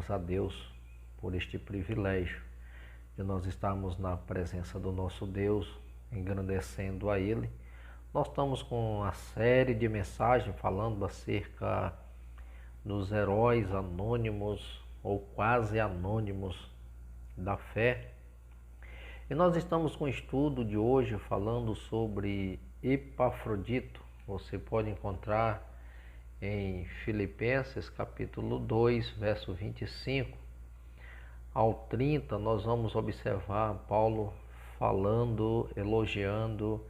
graças a Deus por este privilégio de nós estarmos na presença do nosso Deus, engrandecendo a Ele. Nós estamos com uma série de mensagens falando acerca dos heróis anônimos ou quase anônimos da fé. E nós estamos com o estudo de hoje falando sobre Epafrodito. Você pode encontrar em Filipenses capítulo 2, verso 25 ao 30, nós vamos observar Paulo falando, elogiando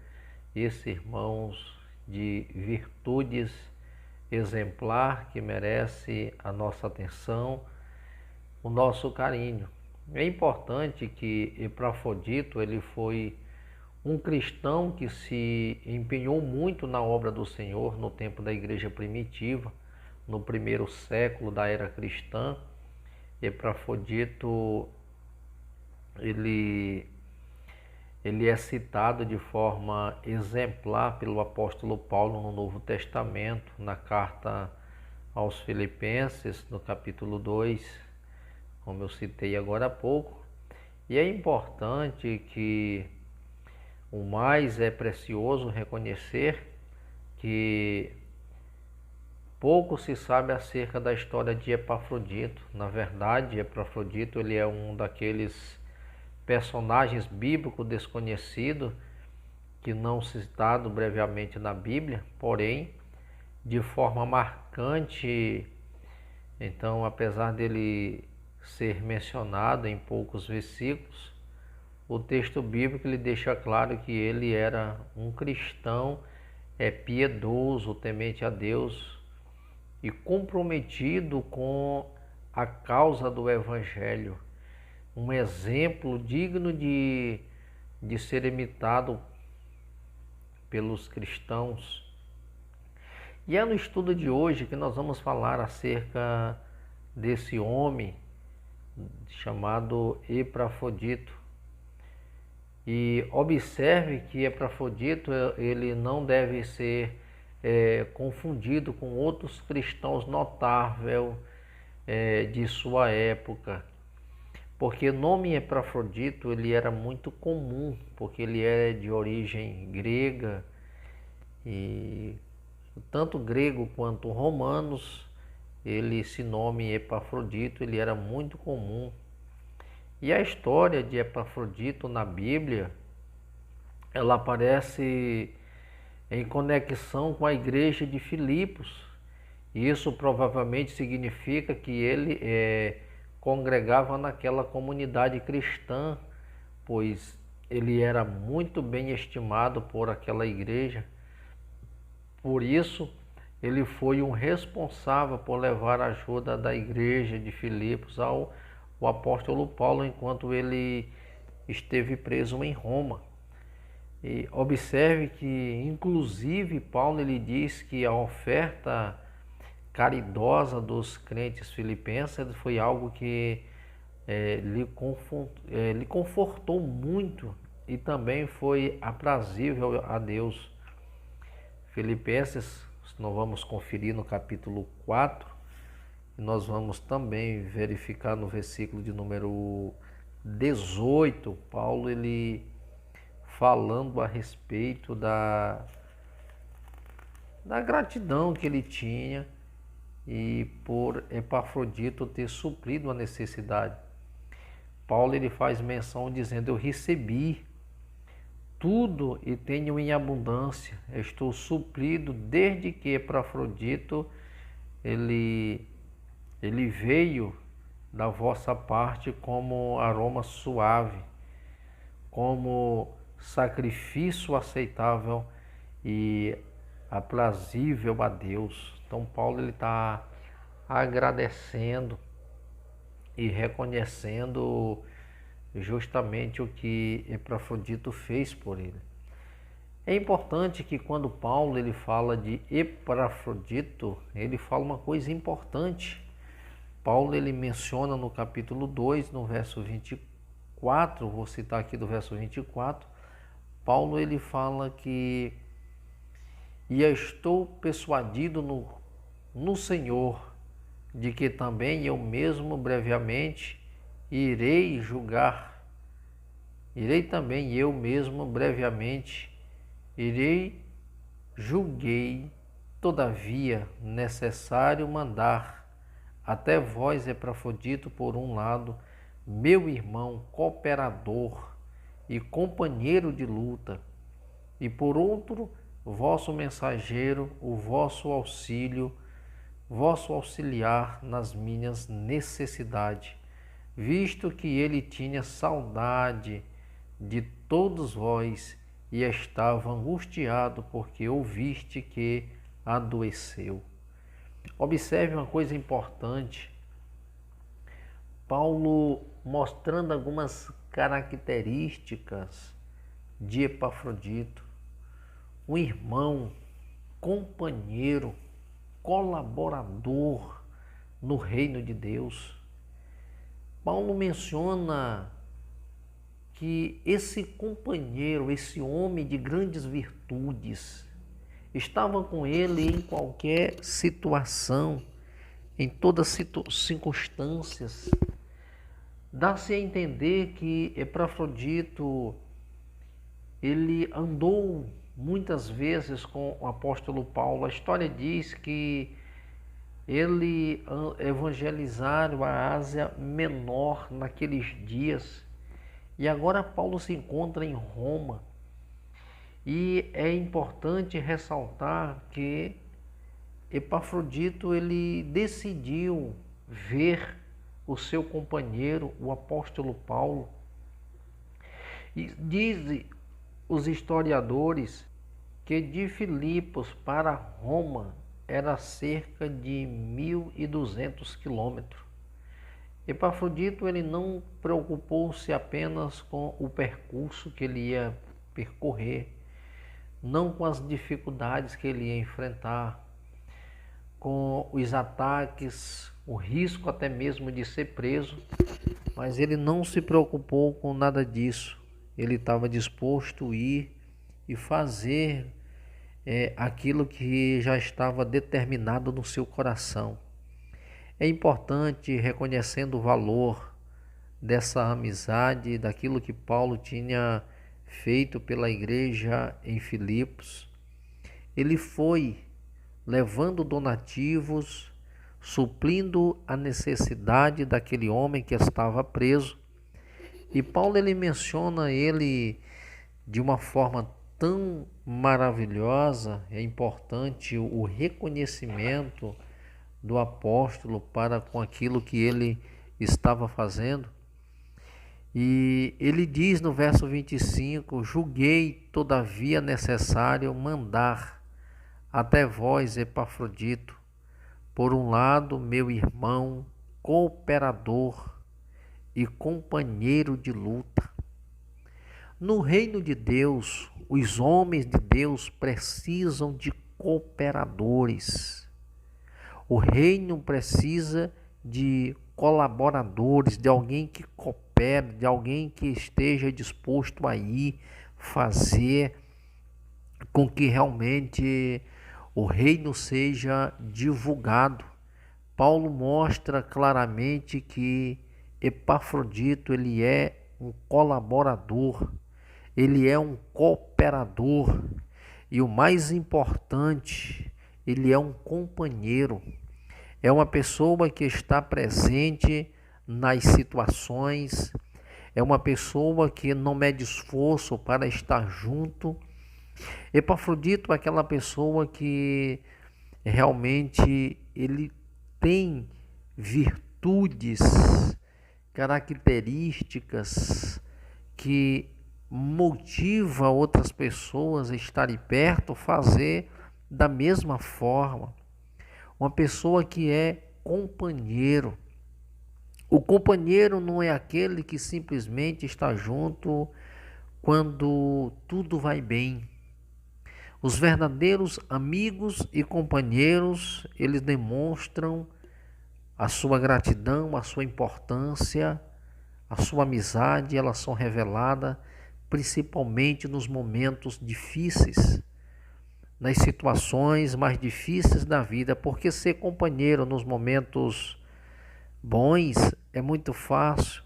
esses irmãos de virtudes exemplar que merece a nossa atenção, o nosso carinho. É importante que Epafrodito ele foi um cristão que se empenhou muito na obra do Senhor no tempo da igreja primitiva, no primeiro século da era cristã. Epafrodito ele é citado de forma exemplar pelo apóstolo Paulo no Novo Testamento, na carta aos Filipenses, no capítulo 2, como eu citei agora há pouco. E é importante que o mais é precioso reconhecer que pouco se sabe acerca da história de Epafrodito. Na verdade, Epafrodito ele é um daqueles personagens bíblicos desconhecidos que não citado brevemente na Bíblia, porém de forma marcante. Então, apesar dele ser mencionado em poucos versículos, o texto bíblico ele deixa claro que ele era um cristão piedoso, temente a Deus e comprometido com a causa do Evangelho. Um exemplo digno de ser imitado pelos cristãos. E é no estudo de hoje que nós vamos falar acerca desse homem chamado Epafrodito. E observe que Epafrodito ele não deve ser confundido com outros cristãos notáveis de sua época, porque o nome Epafrodito ele era muito comum, porque ele é de origem grega, e tanto grego quanto romanos, esse nome Epafrodito ele era muito comum. E a história de Epafrodito na Bíblia, ela aparece em conexão com a igreja de Filipos. Isso provavelmente significa que ele congregava naquela comunidade cristã, pois ele era muito bem estimado por aquela igreja. Por isso, ele foi um responsável por levar a ajuda da igreja de Filipos ao apóstolo Paulo enquanto ele esteve preso em Roma. E observe que, inclusive, Paulo ele diz que a oferta caridosa dos crentes filipenses foi algo que lhe confortou muito e também foi aprazível a Deus. Filipenses, nós vamos conferir no capítulo 4, e nós vamos também verificar no versículo de número 18, Paulo ele falando a respeito da gratidão que ele tinha e por Epafrodito ter suprido a necessidade. Paulo ele faz menção dizendo: eu recebi tudo e tenho em abundância, estou suprido desde que Epafrodito ele veio da vossa parte como aroma suave, como sacrifício aceitável e aprazível a Deus. Então Paulo ele está agradecendo e reconhecendo justamente o que Epafrodito fez por ele. É importante que quando Paulo ele fala de Epafrodito, ele fala uma coisa importante. Paulo ele menciona no capítulo 2, no verso 24, vou citar aqui do verso 24, Paulo ele fala que e estou persuadido no Senhor de que também eu mesmo brevemente irei julgar. Irei também eu mesmo brevemente julguei, todavia necessário mandar até vós, Epafrodito, por um lado, meu irmão, cooperador e companheiro de luta, e por outro, vosso mensageiro, o vosso auxílio, vosso auxiliar nas minhas necessidades, visto que ele tinha saudade de todos vós e estava angustiado porque ouviste que adoeceu. Observe uma coisa importante, Paulo mostrando algumas características de Epafrodito, um irmão, companheiro, colaborador no reino de Deus. Paulo menciona que esse companheiro, esse homem de grandes virtudes, estava com ele em qualquer situação, em todas as circunstâncias. Dá-se a entender que Epafrodito, ele andou muitas vezes com o apóstolo Paulo. A história diz que ele evangelizaram a Ásia Menor naqueles dias. E agora Paulo se encontra em Roma. E é importante ressaltar que Epafrodito, ele decidiu ver o seu companheiro, o apóstolo Paulo. E dizem os historiadores que de Filipos para Roma era cerca de 1.200 quilômetros. Epafrodito, ele não preocupou-se apenas com o percurso que ele ia percorrer, não com as dificuldades que ele ia enfrentar, com os ataques, o risco até mesmo de ser preso, mas ele não se preocupou com nada disso. Ele estava disposto a ir e fazer aquilo que já estava determinado no seu coração. É importante, reconhecendo o valor dessa amizade, daquilo que Paulo tinha feito pela igreja em Filipos, ele foi levando donativos, suprindo a necessidade daquele homem que estava preso. E Paulo, ele menciona ele de uma forma tão maravilhosa. É importante o reconhecimento do apóstolo para com aquilo que ele estava fazendo. E ele diz no verso 25: julguei todavia necessário mandar até vós, Epafrodito, por um lado, meu irmão, cooperador e companheiro de luta. No reino de Deus, os homens de Deus precisam de cooperadores. O reino precisa de colaboradores, de alguém que coopere, de alguém que esteja disposto a ir fazer com que realmente o reino seja divulgado. Paulo mostra claramente que Epafrodito, ele é um colaborador, ele é um cooperador e o mais importante, ele é um companheiro. É uma pessoa que está presente nas situações, é uma pessoa que não mede esforço para estar junto. Epafrodito é aquela pessoa que realmente ele tem virtudes, características que motiva outras pessoas a estarem perto, fazer da mesma forma. Uma pessoa que é companheiro. O companheiro não é aquele que simplesmente está junto quando tudo vai bem. Os verdadeiros amigos e companheiros, eles demonstram a sua gratidão, a sua importância, a sua amizade, elas são reveladas principalmente nos momentos difíceis. nas situações mais difíceis da vida, porque ser companheiro nos momentos bons é muito fácil,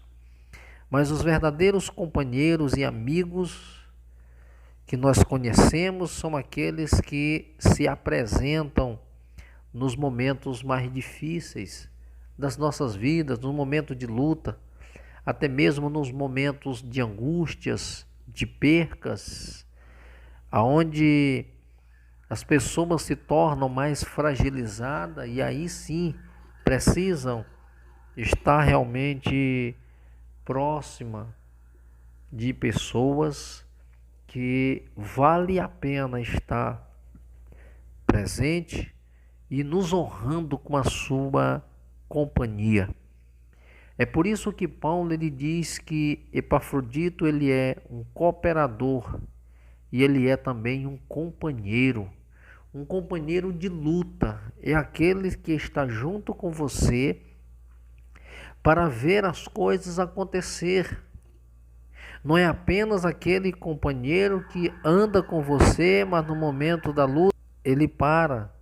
mas os verdadeiros companheiros e amigos que nós conhecemos são aqueles que se apresentam nos momentos mais difíceis das nossas vidas, no momento de luta, até mesmo nos momentos de angústias, de percas, aonde as pessoas se tornam mais fragilizadas e aí sim precisam estar realmente próxima de pessoas que vale a pena estar presente e nos honrando com a sua companhia. É por isso que Paulo ele diz que Epafrodito ele é um cooperador e ele é também um companheiro de luta. É aquele que está junto com você para ver as coisas acontecer. Não é apenas aquele companheiro que anda com você, mas no momento da luta ele para,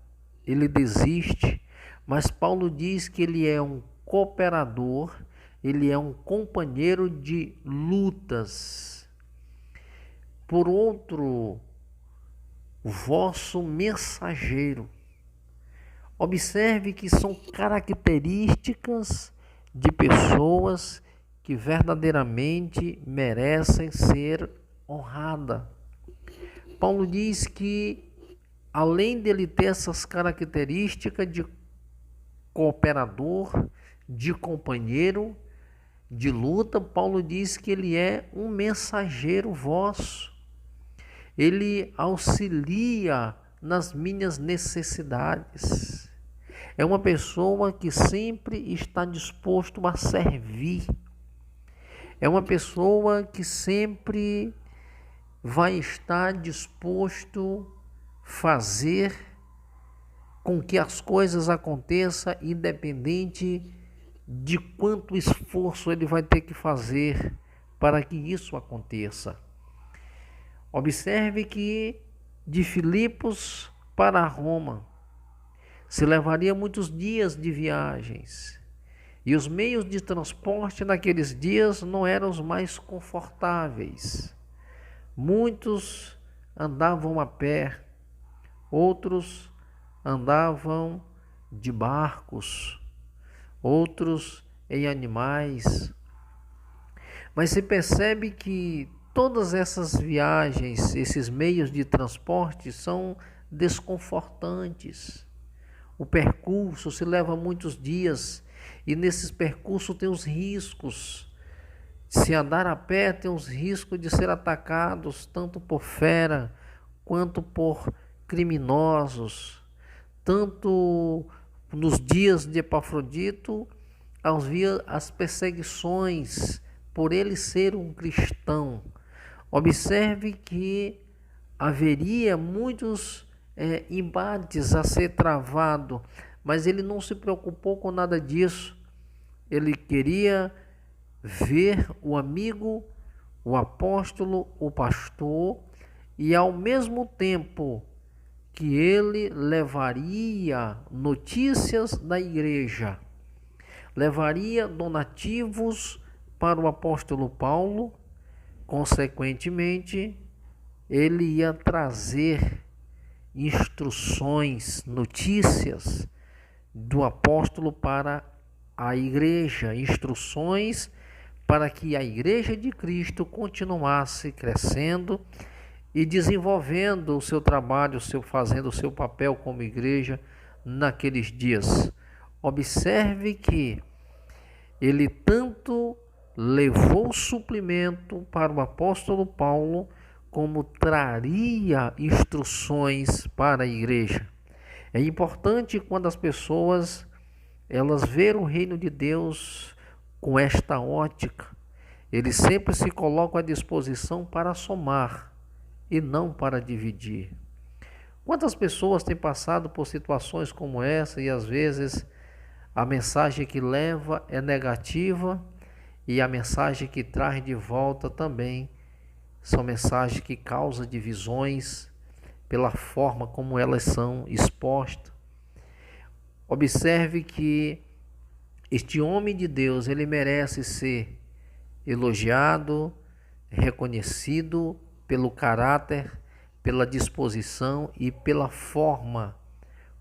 ele desiste. Mas Paulo diz que ele é um cooperador, ele é um companheiro de lutas. Por outro, o vosso mensageiro. Observe que são características de pessoas que verdadeiramente merecem ser honradas. Paulo diz que, além dele ter essas características de cooperador, de companheiro, de luta, Paulo diz que ele é um mensageiro vosso. Ele auxilia nas minhas necessidades. É uma pessoa que sempre está disposto a servir. É uma pessoa que sempre vai estar disposto a fazer com que as coisas aconteçam, independente de quanto esforço ele vai ter que fazer para que isso aconteça. Observe que de Filipos para Roma se levaria muitos dias de viagens. E os meios de transporte naqueles dias não eram os mais confortáveis. Muitos andavam a pé, outros andavam de barcos, outros em animais. Mas se percebe que todas essas viagens, esses meios de transporte são desconfortantes. O percurso se leva muitos dias e nesses percursos tem os riscos. Se andar a pé tem os riscos de ser atacados tanto por fera quanto por criminosos. Tanto nos dias de Epafrodito havia as perseguições por ele ser um cristão. Observe que haveria muitos embates a ser travado, mas ele não se preocupou com nada disso. Ele queria ver o amigo, o apóstolo, o pastor, e ao mesmo tempo que ele levaria notícias da igreja, levaria donativos para o apóstolo Paulo, consequentemente, ele ia trazer instruções, notícias do apóstolo para a igreja, instruções para que a igreja de Cristo continuasse crescendo e desenvolvendo o seu trabalho, fazendo o seu papel como igreja naqueles dias. Observe que ele tanto levou suplemento para o apóstolo Paulo, como traria instruções para a igreja. É importante quando as pessoas elas verem o reino de Deus com esta ótica. Eles sempre se colocam à disposição para somar e não para dividir. Quantas pessoas têm passado por situações como essa e às vezes a mensagem que leva é negativa e a mensagem que traz de volta também são mensagens que causam divisões, pela forma como elas são expostas. Observe que este homem de Deus, ele merece ser elogiado, reconhecido pelo caráter, pela disposição e pela forma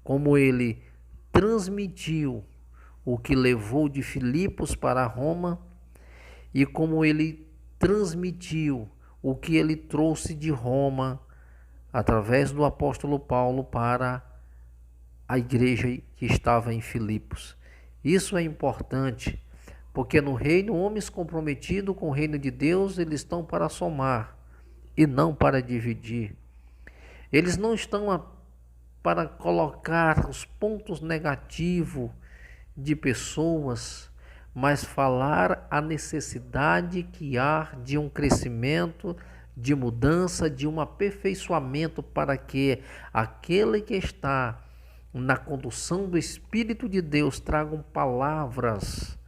como ele transmitiu o que levou de Filipos para Roma e como ele transmitiu o que ele trouxe de Roma através do apóstolo Paulo para a igreja que estava em Filipos. Isso é importante, porque no reino, homens comprometidos com o reino de Deus, eles estão para somar e não para dividir. Eles não estão para colocar os pontos negativos de pessoas, mas falar a necessidade que há de um crescimento, de mudança, de um aperfeiçoamento para que aquele que está na condução do Espírito de Deus tragam palavras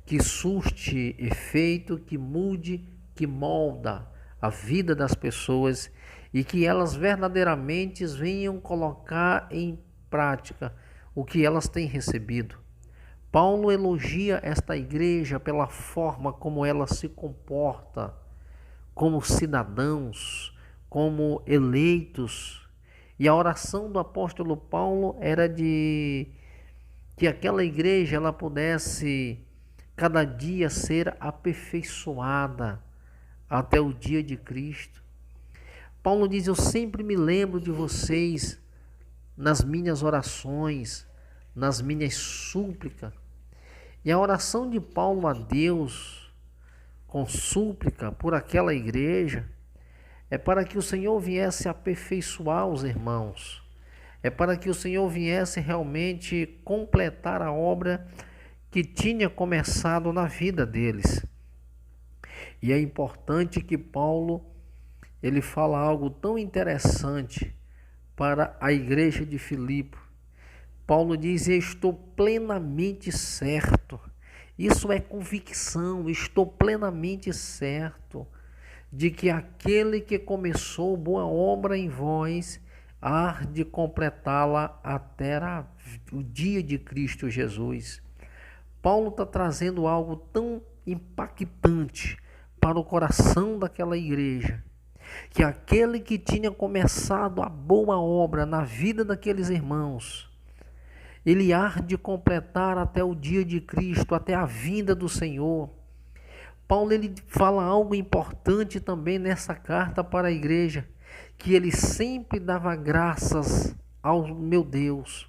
que surte efeito, que mude, que molda a vida das pessoas e que elas verdadeiramente venham colocar em prática o que elas têm recebido. Paulo elogia esta igreja pela forma como ela se comporta, como cidadãos, como eleitos. E a oração do apóstolo Paulo era de que aquela igreja ela pudesse cada dia ser aperfeiçoada até o dia de Cristo. Paulo diz: eu sempre me lembro de vocês nas minhas orações, nas minhas súplicas. E a oração de Paulo a Deus, com súplica por aquela igreja, é para que o Senhor viesse aperfeiçoar os irmãos, é para que o Senhor viesse realmente completar a obra que tinha começado na vida deles. E é importante que Paulo ele fala algo tão interessante para a igreja de Filipe. Paulo diz: eu estou plenamente certo. Isso é convicção, estou plenamente certo de que aquele que começou boa obra em vós há de completá-la até o dia de Cristo Jesus. Paulo está trazendo algo tão impactante para o coração daquela igreja, que aquele que tinha começado a boa obra na vida daqueles irmãos, ele há de completar até o dia de Cristo, até a vinda do Senhor. Paulo ele fala algo importante também nessa carta para a igreja, que ele sempre dava graças ao meu Deus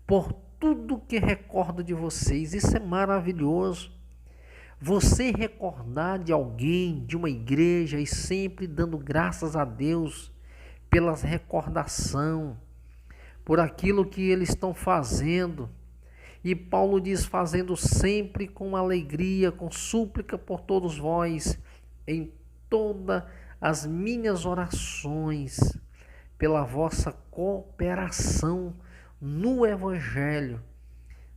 por tudo que recordo de vocês. Isso é maravilhoso. Você recordar de alguém, de uma igreja, e sempre dando graças a Deus pela recordação, por aquilo que eles estão fazendo. E Paulo diz: fazendo sempre com alegria, com súplica por todos vós, em todas as minhas orações, pela vossa cooperação no Evangelho,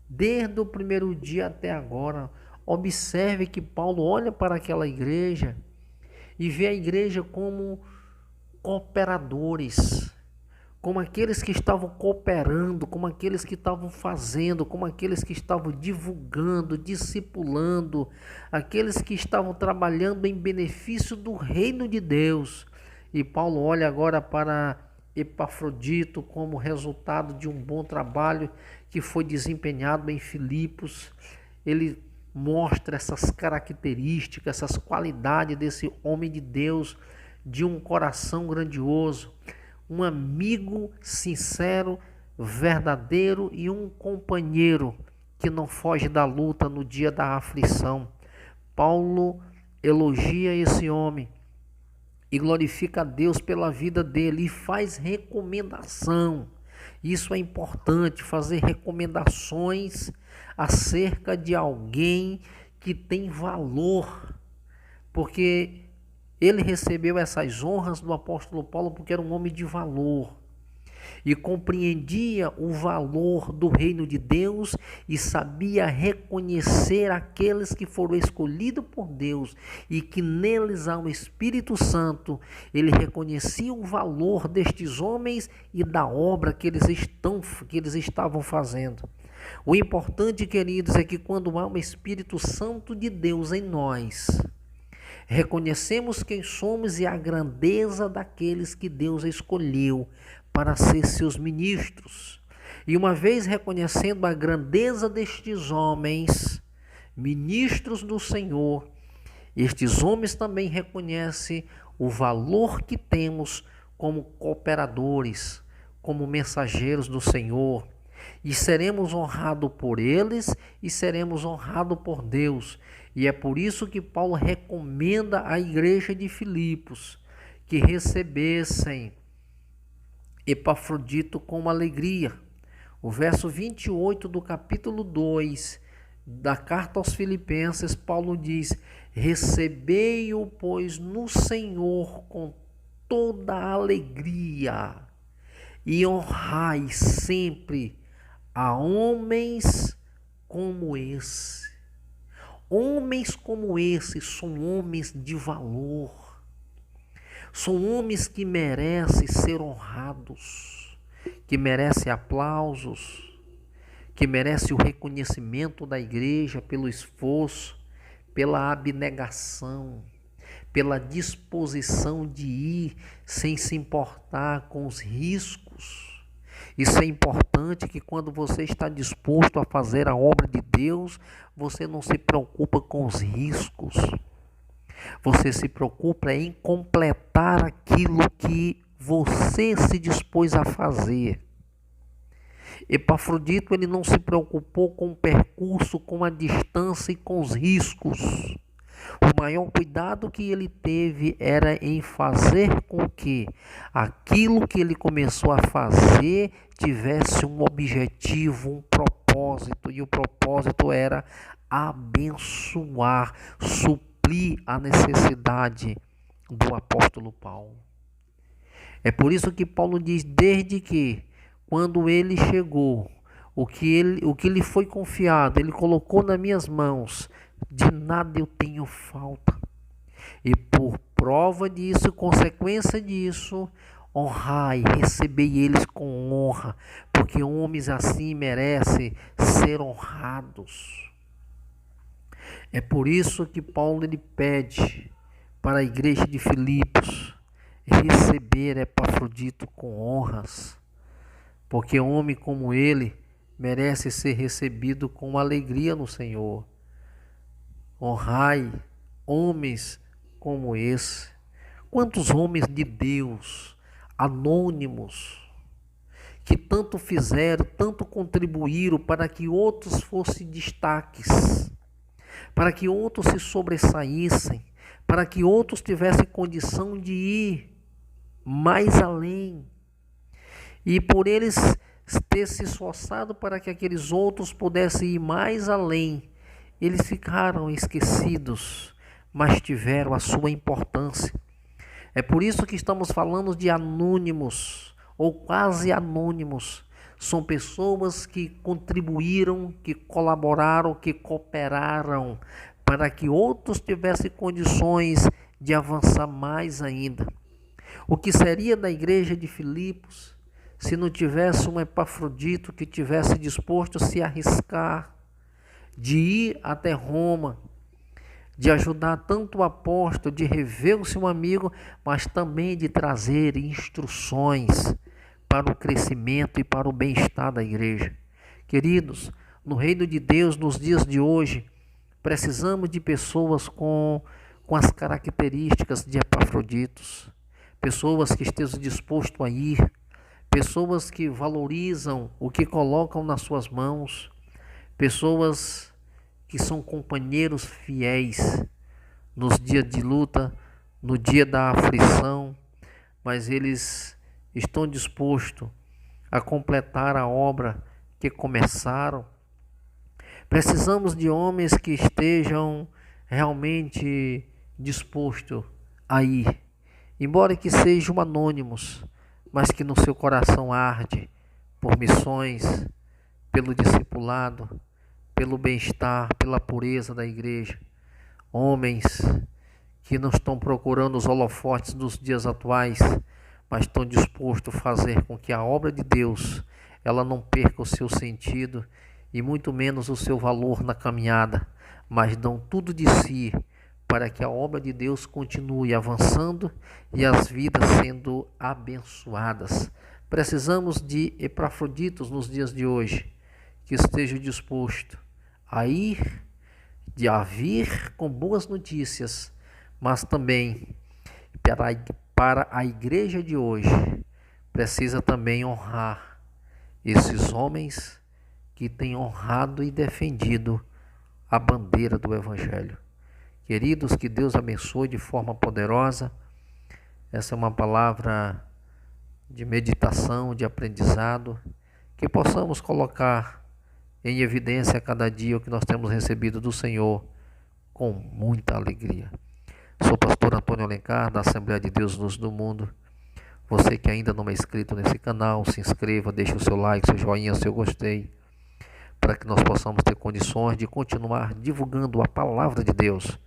desde o primeiro dia até agora. Observe que Paulo olha para aquela igreja e vê a igreja como cooperadores, como aqueles que estavam cooperando, como aqueles que estavam fazendo, como aqueles que estavam divulgando, discipulando, aqueles que estavam trabalhando em benefício do reino de Deus. E Paulo olha agora para Epafrodito como resultado de um bom trabalho que foi desempenhado em Filipos. Ele mostra essas características, essas qualidades desse homem de Deus, de um coração grandioso, um amigo sincero, verdadeiro e um companheiro que não foge da luta no dia da aflição. Paulo elogia esse homem e glorifica a Deus pela vida dele e faz recomendação. Isso é importante, fazer recomendações acerca de alguém que tem valor, porque ele recebeu essas honras do apóstolo Paulo porque era um homem de valor. e compreendia o valor do reino de Deus e sabia reconhecer aqueles que foram escolhidos por Deus e que neles há o Espírito Santo. Ele reconhecia o valor destes homens e da obra que eles estavam fazendo. O importante, queridos, é que quando há o Espírito Santo de Deus em nós, reconhecemos quem somos e a grandeza daqueles que Deus escolheu para ser seus ministros. E uma vez reconhecendo a grandeza destes homens, ministros do Senhor, estes homens também reconhecem o valor que temos como cooperadores, como mensageiros do Senhor. E seremos honrados por eles e seremos honrados por Deus. E é por isso que Paulo recomenda à igreja de Filipos que recebessem Epafrodito com alegria. O verso 28 do capítulo 2 da carta aos Filipenses, Paulo diz: recebei-o, pois, no Senhor com toda a alegria e honrai sempre a homens como esse. Homens como esse são homens de valor. São homens que merecem ser honrados, que merecem aplausos, que merecem o reconhecimento da igreja pelo esforço, pela abnegação, pela disposição de ir sem se importar com os riscos. Isso é importante, que quando você está disposto a fazer a obra de Deus, você não se preocupa com os riscos. Você se preocupa em completar aquilo que você se dispôs a fazer. Epafrodito, ele não se preocupou com o percurso, com a distância e com os riscos. O maior cuidado que ele teve era em fazer com que aquilo que ele começou a fazer tivesse um objetivo, um propósito, e o propósito era abençoar, suprir a necessidade do apóstolo Paulo. É por isso que Paulo diz: desde que, quando ele chegou, o que lhe foi confiado, ele colocou nas minhas mãos, de nada eu tenho falta. E por prova disso, consequência disso, honrai, recebei eles com honra, porque homens assim merecem ser honrados. É por isso que Paulo ele pede para a igreja de Filipos receber Epafrodito com honras, porque homem como ele merece ser recebido com alegria no Senhor. Honrai homens como esse. Quantos homens de Deus, anônimos, que tanto fizeram, tanto contribuíram para que outros fossem destaques, para que outros se sobressaíssem, para que outros tivessem condição de ir mais além. E por eles ter se esforçado para que aqueles outros pudessem ir mais além, eles ficaram esquecidos, mas tiveram a sua importância. É por isso que estamos falando de anônimos, ou quase anônimos. São pessoas que contribuíram, que colaboraram, que cooperaram, para que outros tivessem condições de avançar mais ainda. O que seria da igreja de Filipos se não tivesse um Epafrodito que tivesse disposto a se arriscar, de ir até Roma, de ajudar tanto o apóstolo, de rever o seu amigo, mas também de trazer instruções para o crescimento e para o bem-estar da igreja. Queridos, no reino de Deus, nos dias de hoje, precisamos de pessoas com as características de Epafroditos, pessoas que estejam dispostas a ir, pessoas que valorizam o que colocam nas suas mãos, pessoas que são companheiros fiéis nos dias de luta, no dia da aflição, mas eles estão dispostos a completar a obra que começaram. Precisamos de homens que estejam realmente dispostos a ir, embora que sejam anônimos, mas que no seu coração arde por missões, pelo discipulado, pelo bem-estar, pela pureza da igreja. Homens que não estão procurando os holofotes dos dias atuais, mas estão dispostos a fazer com que a obra de Deus ela não perca o seu sentido e muito menos o seu valor na caminhada, mas dão tudo de si para que a obra de Deus continue avançando e as vidas sendo abençoadas. Precisamos de Epafroditos nos dias de hoje, que esteja disposto a ir, a vir com boas notícias, mas também para a igreja de hoje, precisa também honrar esses homens que têm honrado e defendido a bandeira do Evangelho. Queridos, que Deus abençoe de forma poderosa. Essa é uma palavra de meditação, de aprendizado, que possamos colocar em evidência a cada dia o que nós temos recebido do Senhor com muita alegria. Sou o pastor Antônio Alencar, da Assembleia de Deus Luz do Mundo. Você que ainda não é inscrito nesse canal, se inscreva, deixe o seu like, seu joinha, seu gostei, para que nós possamos ter condições de continuar divulgando a palavra de Deus.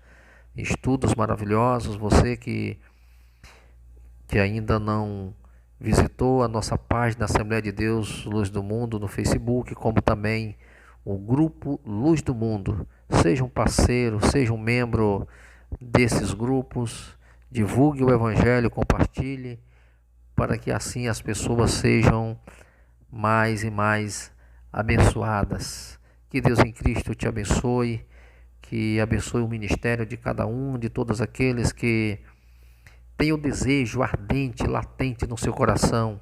Estudos maravilhosos. Você que ainda não visitou a nossa página Assembleia de Deus Luz do Mundo no Facebook, como também o grupo Luz do Mundo. Seja um parceiro, seja um membro desses grupos, divulgue o Evangelho, compartilhe, para que assim as pessoas sejam mais e mais abençoadas. Que Deus em Cristo te abençoe, que abençoe o ministério de cada um, de todos aqueles que têm o desejo ardente, latente no seu coração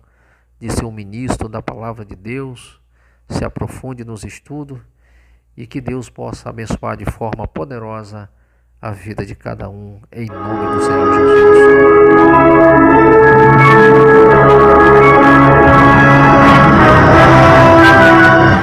de ser um ministro da palavra de Deus. Se aprofunde nos estudos e que Deus possa abençoar de forma poderosa a vida de cada um, em nome do Senhor Jesus.